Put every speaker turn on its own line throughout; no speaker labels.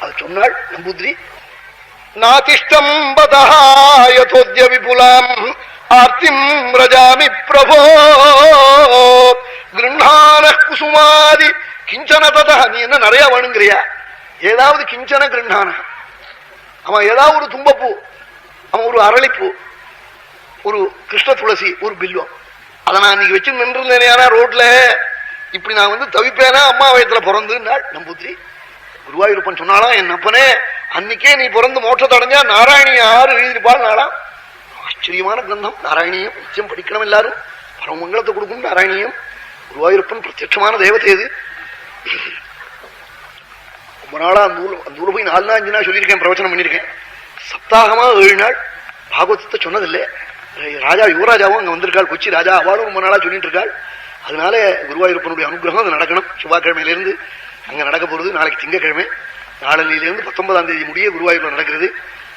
அது சொன்னாள் நம்பூதிரி. நாதிஷ்டம் பதோத்ய விபுலாம் ஆர்த்திம் ரஜாமி பிரபோ கிருண்ணான குசுமாதி கிஞ்சன ததா. நீ என்ன நிறைய வேணுங்கிறியா? ஏதாவது கிஞ்சன கிருண்ணான, அவன் ஏதாவது ஒரு தும்பப்பூ, அவன் ஒரு அரளிப்பூ, ஒரு கிருஷ்ண துளசி, ஒரு பில்வம், அதை நான் இன்னைக்கு வச்சு நின்றுருந்தேனா ரோட்ல இப்படி நான் தவிப்பேனா அம்மா வயத்துல பிறந்துன்னாள் நம்பூதிரி. குருவாயூரப்பன் சொன்னாலாம், என் அப்பனே அன்னைக்கே நீ பிறந்து மோட்சத்தை அடைஞ்சா நாராயணி யாரு எழுதிருப்பாள் நாளாம். ஆச்சரியமான கிரந்தம் நாராயணியம். நிச்சயம் படிக்கணும் எல்லாரும். பரமங்கலத்தை கொடுக்கும் நாராயணியம். குருவாயூரப்பன் பிரத்யட்சமான தேவதை. அது ரொம்ப நாளா அந்த ஊர்ல போய் 4 நாள் 5 நாள் சொல்லியிருக்கேன், பிரவச்சனம் பண்ணியிருக்கேன். சப்தாகமா 7 நாள் பாகவதத்தை சொன்னதில்லை. ராஜா யுவராஜாவும் அங்க வந்திருக்காள், கொச்சி ராஜா, அவளும் ரொம்ப நாளா சொல்லிட்டு இருக்காள். அதனால குருவாயூரப்பனுடைய அனுகிரகம் அது நடக்கணும். செவ்வாய்க்கிழமையிலிருந்து அங்க நடக்க போறது. நாளைக்கு திங்கக்கிழமை, நாளனிலிருந்து 19ஆம் தேதி முடிய குருவாயூர்ல நடக்கிறது.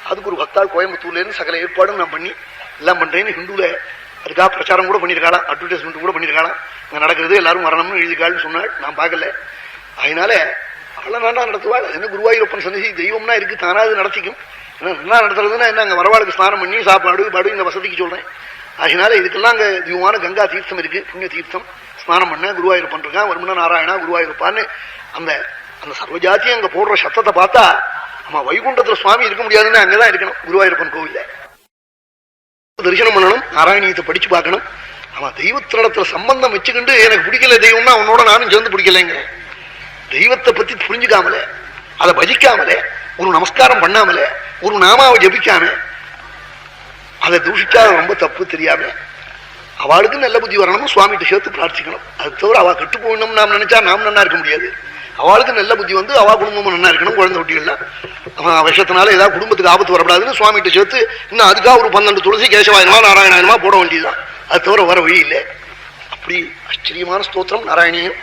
அதுக்கு ஒரு பக்தாள் கோயம்புத்தூர்ல இருந்து சகல ஏற்பாடும் நான் பண்ணி எல்லாம் பண்றேன்னு ஹிந்துல அதுக்காக பிரச்சாரம் கூட பண்ணிருக்காளாம், அட்வர்டைஸ்மெண்ட் கூட பண்ணிருக்காளாம். அங்க நடக்கிறது, எல்லாரும் வரணும்னு எழுதிக்காள்னு சொன்னாள். நான் பார்க்கல. அதனால அவளை நல்லா நடத்துவாள். அது என்ன குருவாயூரப்பன் சன்னிதி தெய்வம்னா இருக்கு, தானா அது நடத்திக்கும். நல்லா நடத்துறதுன்னா என்ன, அங்க வரவாளுக்கு ஸ்நானம் பண்ணி சாப்பாடு பாடு இந்த வசதிக்கு சொல்றேன். அதனால இதுக்கெல்லாம் அங்க திவ்யமான கங்கா தீர்த்தம் இருக்கு, புண்ணிய தீர்த்தம். ஸ்நானம் பண்ண குருவாயூரப்பன் இருக்கான், வருமன நாராயணா குருவாயூரப்பான்னு அந்த அந்த சர்வஜாத்தியம் அங்க போடுற சத்தத்தை பார்த்தா நம்ம வைகுண்டத்துல சுவாமி இருக்க முடியாதுன்னு அங்கதான் இருக்கணும். குருவாயூரப்பன் கோவில்ல தரிசனம் பண்ணணும், நாராயணியத்தை படிச்சு பார்க்கணும். அவன் தெய்வத்திடத்துல சம்பந்தம் வச்சுக்கிண்டு எனக்கு பிடிக்கல தெய்வம்னா அவனோட நானும் சேர்ந்து பிடிக்கலைங்க. தெய்வத்தை பத்தி புரிஞ்சுக்காமலே, அதை பஜிக்காமலே, ஒரு நமஸ்காரம் பண்ணாமலே, ஒரு நாமாவை ஜபிக்காம அதை தூஷிச்சா ரொம்ப தப்பு. தெரியாம அவளுக்கு நல்ல புத்தி வரணும், சுவாமிகிட்ட சேர்த்து பிரார்த்திக்கணும். அது தவிர அவ கெட்டு போகணும் நாம் நினைச்சா நாம் நன்னா இருக்க முடியாது. அவளுக்கு நல்ல புத்தி அவ குடும்பமும் நன்னா இருக்கணும். குழந்தை குட்டிகள்லாம் அவன் விஷத்தினால ஏதாவது குடும்பத்துக்கு ஆபத்து வரக்கூடாதுன்னு சுவாமிகிட்ட சேர்த்து இன்னும் அதுக்காக ஒரு 12 துளசி கேசவாயனமா நாராயணாயனமா போட வேண்டியதுதான். அது தவிர வர வழி இல்லை. அப்படி ஆச்சரியமான ஸ்தோத்திரம் நாராயணியம்.